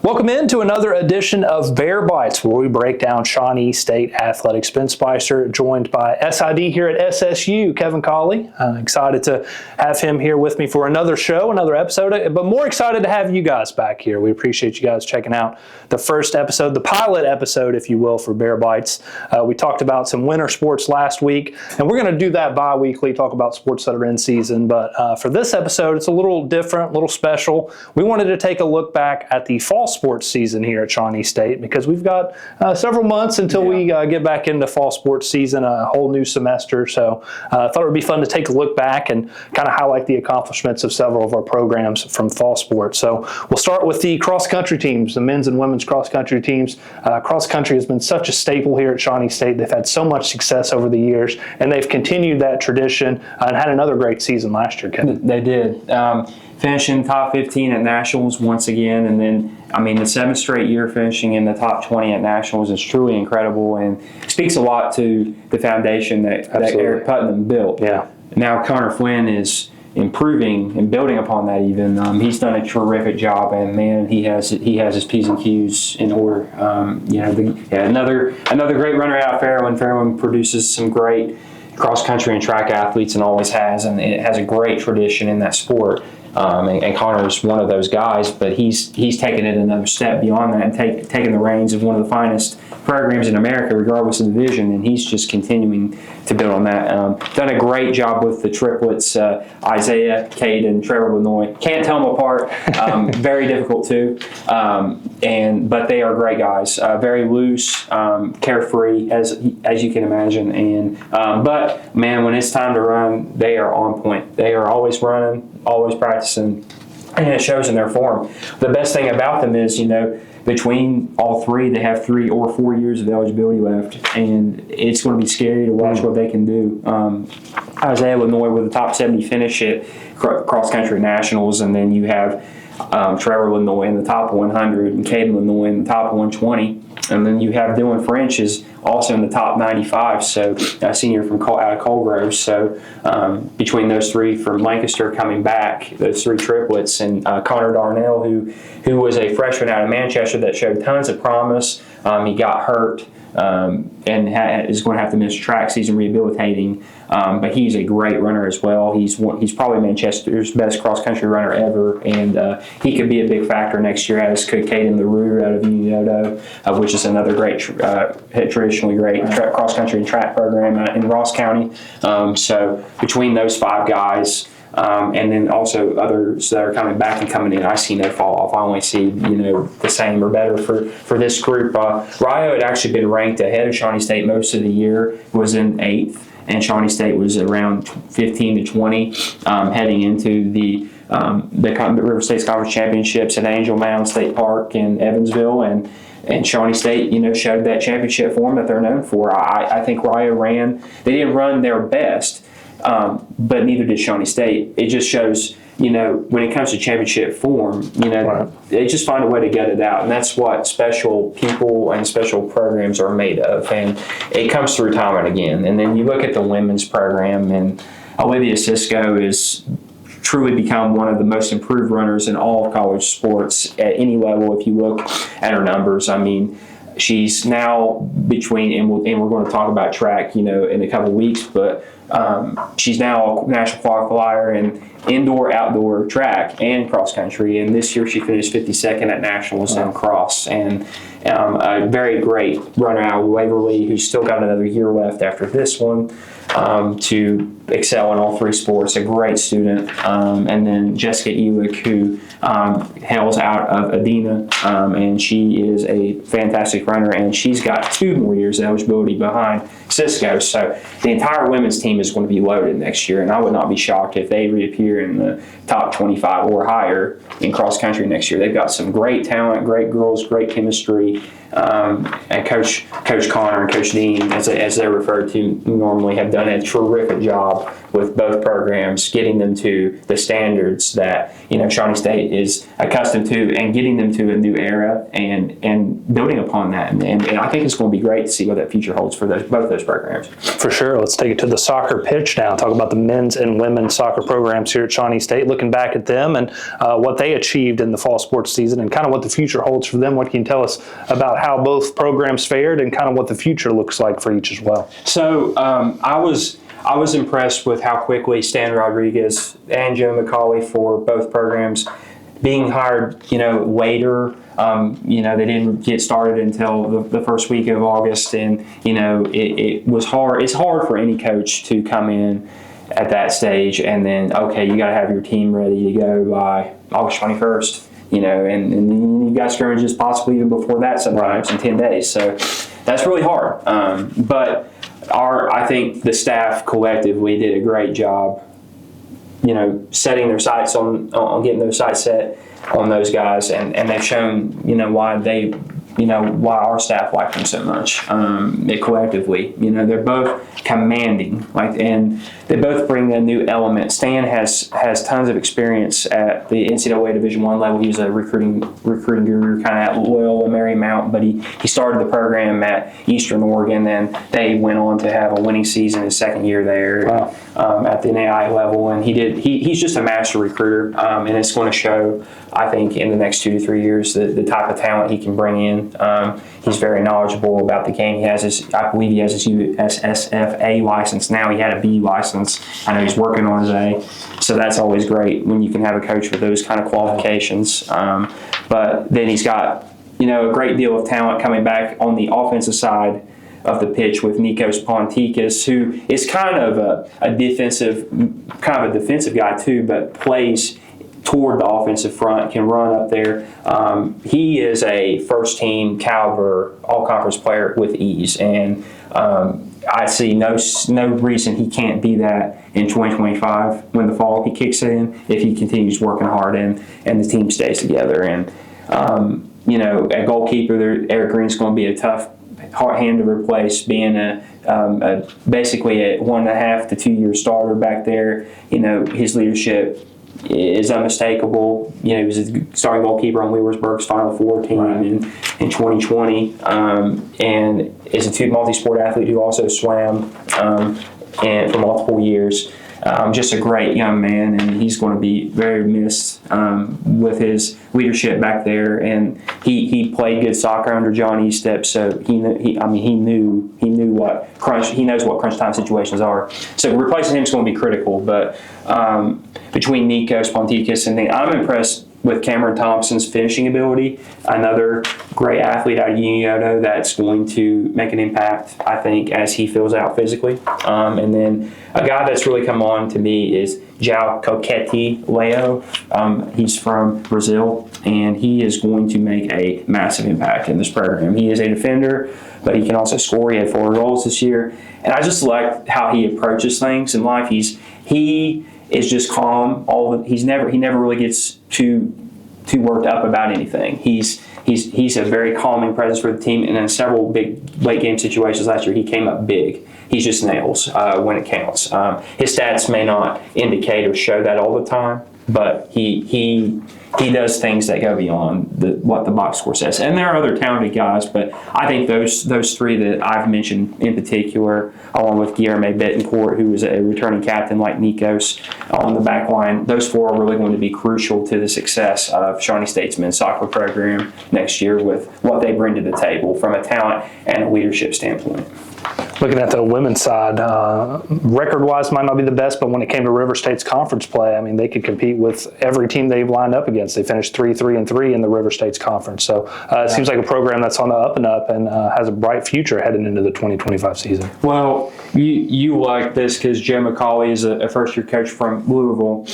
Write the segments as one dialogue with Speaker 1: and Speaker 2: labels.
Speaker 1: Welcome into another edition of Bear Bites, where we break down Shawnee State athletics. Ben Spicer, joined by SID here at SSU, Kevin Colley. Excited to have him here with me for another show, another episode, but more excited to have you guys back here. We appreciate you guys checking out the first episode, the pilot episode, if you will, for Bear Bites. We talked about some winter sports last week, and we're going to do that bi-weekly, talk about sports that are in season. But for this episode, it's a little different, a little special. We wanted to take a look back at the fall sports season here at Shawnee State, because we've got several months until we get back into fall sports season, a whole new semester. So I thought it would be fun to take a look back and kind of highlight the accomplishments of several of our programs from fall sports. So we'll start with the cross-country teams, the men's and women's cross-country teams. Cross-country has been such a staple here at Shawnee State. They've had so much success over the years, and they've continued that tradition and had another great season last year, Kevin.
Speaker 2: They did. Finishing top 15 at Nationals once again, and then, the 7th straight year finishing in the top 20 at Nationals is truly incredible and speaks a lot to the foundation that Eric Putnam built.
Speaker 1: Yeah.
Speaker 2: Now Connor Flynn is improving and building upon that even. He's done a terrific job, and man, he has his P's and Q's in order. Another great runner out Fairwind. Fairwind produces some great cross-country and track athletes and always has, and it has a great tradition in that sport. And Connor's one of those guys, but he's taken it another step beyond that and taken the reins of one of the finest programs in America, regardless of division, and he's just continuing to build on that. Done a great job with the triplets, Isaiah, Cade, and Trevor Lenoy. Can't tell them apart. Very difficult too, but they are great guys. Very loose, carefree, as you can imagine. But man, when it's time to run, they are on point. They are always running, always practicing, and it shows in their form. The best thing about them is, between all three, they have 3 or 4 years of eligibility left, and it's going to be scary to watch what they can do. Isaiah Lenoy with a top 70 finish at cross-country nationals, and then you have Trevor Lenoy in the top 100 and Caden Lenoy in the top 120. And then you have Dylan French is also in the top 95, so a senior from out of Colgrove. So between those three from Lancaster coming back, those 3 triplets, and Connor Darnell, who was a freshman out of Manchester that showed tons of promise. He got hurt and is going to have to miss track season rehabilitating. But he's a great runner as well. He's probably Manchester's best cross-country runner ever, and he could be a big factor next year, as could Caden LaRue out of Unioto, which is another great, traditionally great cross-country and track program in Ross County. So between those 5 guys, and then also others that are coming back and coming in, I see no fall off. I only see the same or better for this group. Rio had actually been ranked ahead of Shawnee State most of the year, was in 8th. And Shawnee State was around 15 to 20 heading into the River States Conference Championships at Angel Mound State Park in Evansville, and Shawnee State, showed that championship form that they're known for. I think Rio they didn't run their best, but neither did Shawnee State. It just shows, when it comes to championship form, they just find a way to get it out. And that's what special people and special programs are made of. And it comes through time and again. And then you look at the women's program, and Olivia Cisco is truly become one of the most improved runners in all of college sports at any level if you look at her numbers. She's now between, and we're going to talk about track, in a couple of weeks, but she's now a national qualifier in indoor, outdoor track and cross country. And this year she finished 52nd at nationals in cross. And a very great runner out of Waverly, who's still got another year left after this one to excel in all 3 sports. A great student. And then Jessica Elick, who hails out of Adena, and she is a fantastic runner, and she's got 2 more years of eligibility behind Cisco. So the entire women's team is going to be loaded next year, and I would not be shocked if they reappear in the top 25 or higher in cross country next year. They've got some great talent, great girls, great chemistry, and Coach Connor and Coach Dean, as they're referred to normally, have done a terrific job with both programs, getting them to the standards that Shawnee State is accustomed to, and getting them to a new era and building upon that. And I think it's going to be great to see what that future holds for both those programs.
Speaker 1: For sure. Let's take it to the soccer pitch now. Talk about the men's and women's soccer programs here at Shawnee State. Looking back at them and what they achieved in the fall sports season, and kind of what the future holds for them. What can you tell us about how both programs fared, and kind of what the future looks like for each as well?
Speaker 2: So I was impressed with how quickly Stan Rodriguez and Joe McCauley for both programs being hired, later. They didn't get started until the first week of August, and it was hard. It's hard for any coach to come in at that stage and then, okay, you got to have your team ready to go by August 21st. And then you've got scrimmages possibly even before that sometimes in 10 days. So that's really hard. But I think the staff collectively did a great job, setting their sights on getting those sights set on those guys, and they've shown, why our staff like them so much. Collectively, they're both commanding, and they both bring a new element. Stan has tons of experience at the NCAA Division I level. He was a recruiting guru kind of at Loyola Marymount, but he started the program at Eastern Oregon, and they went on to have a winning season his second year there.
Speaker 1: Wow.
Speaker 2: At the NAI level, and he's just a master recruiter, and it's going to show, I think, in the next 2 to 3 years the type of talent he can bring in. He's very knowledgeable about the game. I believe he has his USSFA license now. He had a B license. I know he's working on his A, so that's always great when you can have a coach with those kind of qualifications. But then he's got a great deal of talent coming back on the offensive side of the pitch with Nikos Pontikis, who is kind of a defensive guy too, but plays toward the offensive front, can run up there. He is a first-team caliber all-conference player with ease, and I see no reason he can't be that in 2025 when the fall he kicks in, if he continues working hard and the team stays together. And at goalkeeper, Eric Green's going to be a tough hand to replace, being basically a 1.5 to 2 year starter back there. His leadership is unmistakable. He was a starting goalkeeper on Lewisburg's Final Four team in 2020, and is a multi-sport athlete who also swam and for multiple years. Just a great young man, and he's going to be very missed with his leadership back there. And he played good soccer under John Estep, so he knows what crunch time situations are. So replacing him is going to be critical. But between Nikos Pontikis and I'm impressed with Cameron Thompson's finishing ability, another great athlete out of Unioto that's going to make an impact, I think, as he fills out physically. And then a guy that's really come on to me is João Coquete Leo. He's from Brazil, and he is going to make a massive impact in this program. He is a defender, but he can also score. He had 4 goals this year. And I just like how he approaches things in life. He is just calm. He never really gets too worked up about anything. He's a very calming presence for the team, and in several big late game situations last year, he came up big. He just nails when it counts. His stats may not indicate or show that all the time, but he does things that go beyond what the box score says. And there are other talented guys, but I think those 3 that I've mentioned in particular, along with Guilherme Betancourt, who is a returning captain like Nikos on the back line, those 4 are really going to be crucial to the success of Shawnee State's men's soccer program next year with what they bring to the table from a talent and a leadership standpoint.
Speaker 1: Looking at the women's side, record-wise might not be the best, but when it came to River State's conference play, I mean, they could compete with every team they've lined up against. They finished 3-3-3 in the River State's conference. So it seems like a program that's on the up and up and has a bright future heading into the 2025 season.
Speaker 2: Well, you like this because Joe McCauley is a first-year coach from Louisville,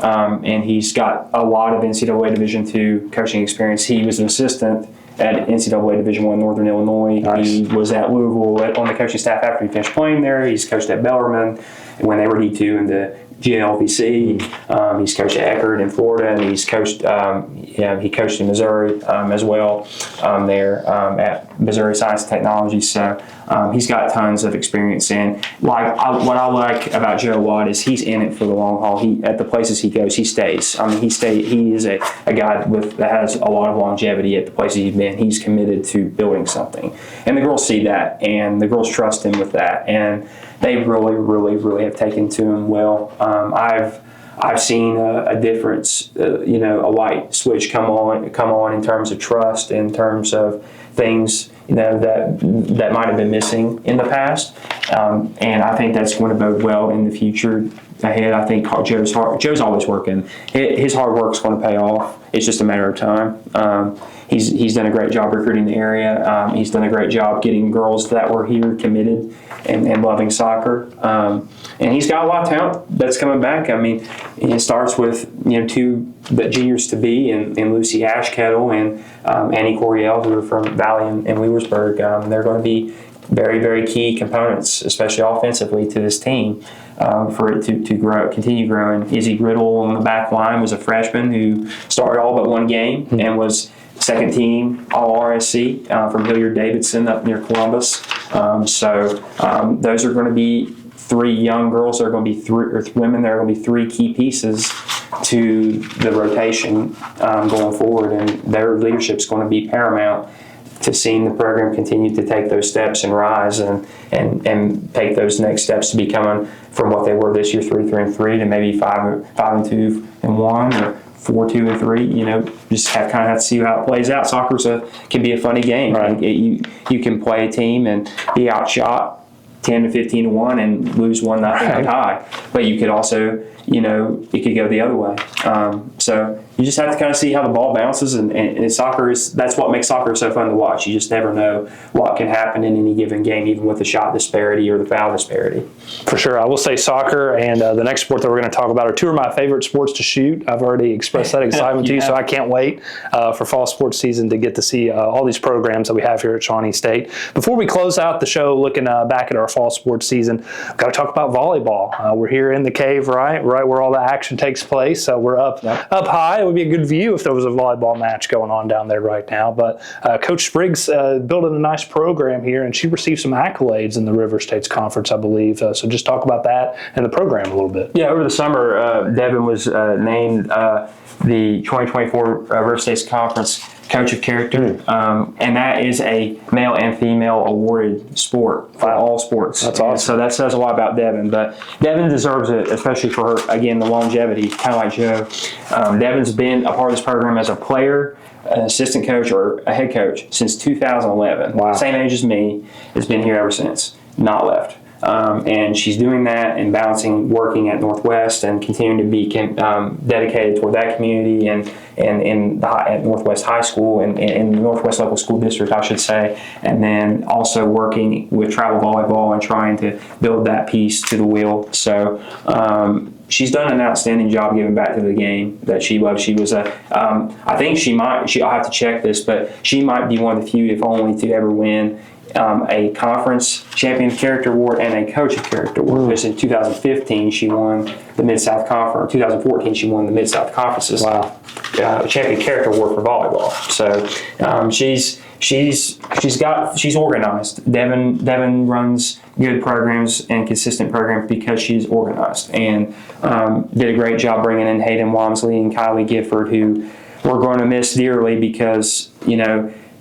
Speaker 2: and he's got a lot of NCAA Division II coaching experience. He was an assistant at NCAA Division I Northern Illinois. Nice. He was at Louisville on the coaching staff after he finished playing there. He's coached at Bellarmine when they were D2 in the GLVC. He's coached at Eckerd in Florida, and he's coached. He coached in Missouri as well there at Missouri Science and Technology. So He's got tons of experience, and what I like about Joe Watt is he's in it for the long haul. At the places he goes, he stays. I mean, he is a guy that has a lot of longevity at the places he's been. He's committed to building something, and the girls see that, and the girls trust him with that, and they really, really, really have taken to him well. I've seen a difference, a light switch come on in terms of trust, in terms of things that might have been missing in the past, and I think that's going to bode well in the future ahead. I think Joe's always working. His hard work's going to pay off. It's just a matter of time. He's done a great job recruiting the area. He's done a great job getting girls that were here committed and loving soccer. And he's got a lot of talent that's coming back. I mean, it starts with two juniors to be and Lucy Ashkettle and Annie Coriel, who are from Valley and Wheelersburg. They're going to be very, very key components, especially offensively, to this team for it to grow, continue growing. Izzy Riddle on the back line was a freshman who started all but one game and was second team All RSC from Hilliard Davidson up near Columbus. So those are going to be three young girls. There are going to be women. There are going to be three key pieces to the rotation going forward, and their leadership is going to be paramount to seeing the program continue to take those steps and rise and take those next steps to becoming from what they were this year, 3-3-3, to maybe 5-2-1 or 4-2-3. Just have to see how it plays out. Soccer can be a funny game.
Speaker 1: Right.
Speaker 2: You can play a team and be outshot 10-15-1 and lose 1-0 tie, but you could also, it could go the other way. So you just have to see how the ball bounces, and soccer that's what makes soccer so fun to watch. You just never know what can happen in any given game, even with the shot disparity or the foul disparity.
Speaker 1: For sure. I will say soccer and the next sport that we're going to talk about are two of my favorite sports to shoot. I've already expressed that excitement to you, so I can't wait for fall sports season to get to see all these programs that we have here at Shawnee State. Before we close out the show looking back at our fall sports season, we've got to talk about volleyball. We're here in the cave, right where all the action takes place. So we're up high. It would be a good view if there was a volleyball match going on down there right now. But Coach Spriggs building a nice program here, and she received some accolades in the River States Conference, I believe. So just talk about that and the program a little bit.
Speaker 2: Yeah, over the summer, Devin was named the 2024 River States Conference Coach of Character, and that is a male and female awarded sport for all sports.
Speaker 1: That's awesome.
Speaker 2: So that says a lot about Devin, but Devin deserves it, especially for her, again, the longevity, kind of like Joe. Devin's been a part of this program as a player, an assistant coach, or a head coach since 2011.
Speaker 1: Wow.
Speaker 2: Same age as me, has been here ever since, not left. And she's doing that and balancing working at Northwest and continuing to be dedicated toward that community and at Northwest High School and in the Northwest Local School District, I should say, and then also working with travel volleyball and trying to build that piece to the wheel. So she's done an outstanding job giving back to the game that she loves. She was I think I'll have to check this, but she might be one of the few, if only, to ever win a conference champion of character award and a coach of character award. Because in 2015 she won the Mid-South Conference. 2014 she won the Mid-South Conference's champion character award for volleyball. So she's organized. Devin runs good programs and consistent programs because she's organized, and did a great job bringing in Hayden Walmsley and Kylie Gifford, who we're going to miss dearly because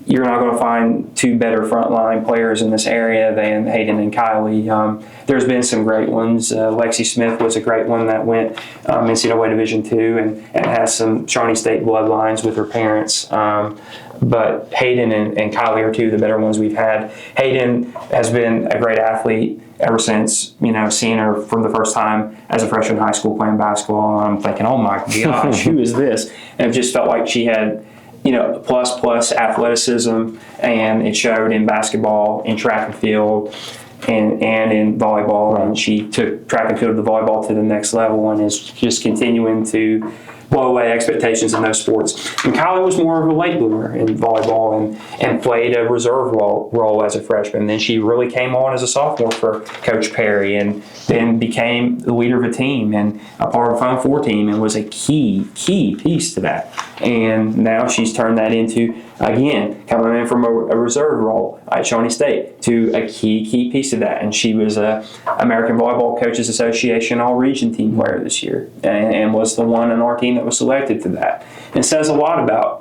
Speaker 2: you're not going to find two better frontline players in this area than Hayden and Kylie. There's been some great ones. Lexi Smith was a great one that went NCAA Division II and has some Shawnee State bloodlines with her parents. But Hayden and Kylie are two of the better ones we've had. Hayden has been a great athlete ever since, seeing her from the first time as a freshman in high school playing basketball. And I'm thinking, oh my gosh, who is this? And it just felt like she had plus athleticism, and it showed in basketball, in track and field, and in volleyball. And she took track and field of the volleyball to the next level and is just continuing to blow away expectations in those sports. And Colley was more of a late bloomer in volleyball and played a reserve role as a freshman. Then she really came on as a sophomore for Coach Perry, and then became the leader of a team and a part of a Final Four team, and was a key piece to that. And now she's turned that into, again, coming in from a reserve role at Shawnee State to a key piece of that. And she was a American Volleyball Coaches Association All-Region Team player this year, and was the one on our team that was selected for that. And it says a lot about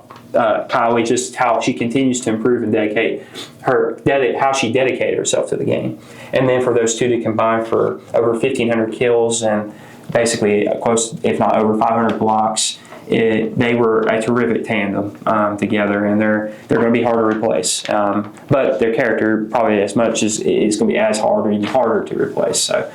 Speaker 2: Colley, just how she continues to improve and how she dedicated herself to the game. And then for those two to combine for over 1,500 kills and basically close, if not over 500 blocks, they were a terrific tandem together, and they're going to be hard to replace. But their character probably as much as is going to be as hard or even harder to replace. So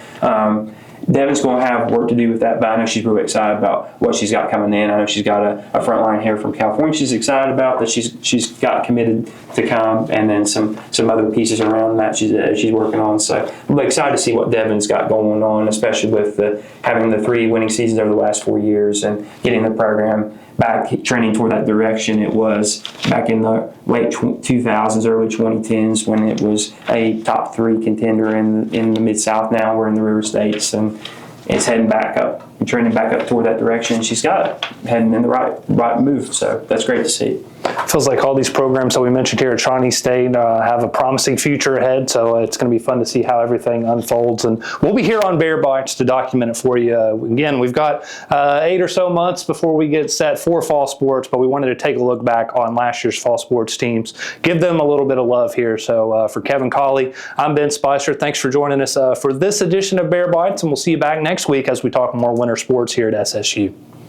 Speaker 2: Devin's going to have work to do with that, but I know she's really excited about what she's got coming in. I know she's got a front line here from California she's excited about that she's got committed to come, and then some other pieces around that she's working on. So I'm excited to see what Devin's got going on, especially with having the 3 winning seasons over the last 4 years and getting the program back trending toward that direction it was back in the late 2000s, early 2010s, when it was a top 3 contender in the Mid-South. Now we're in the River States, and it's heading back up, trending back up toward that direction. She's got it heading in the right move, so that's great to see.
Speaker 1: Feels like all these programs that we mentioned here at Shawnee State have a promising future ahead, so it's going to be fun to see how everything unfolds. And we'll be here on Bear Bites to document it for you. Again, we've got 8 or so months before we get set for fall sports, but we wanted to take a look back on last year's fall sports teams, give them a little bit of love here. So for Kevin Colley, I'm Ben Spicer. Thanks for joining us for this edition of Bear Bites, and we'll see you back next week as we talk more winter sports here at SSU.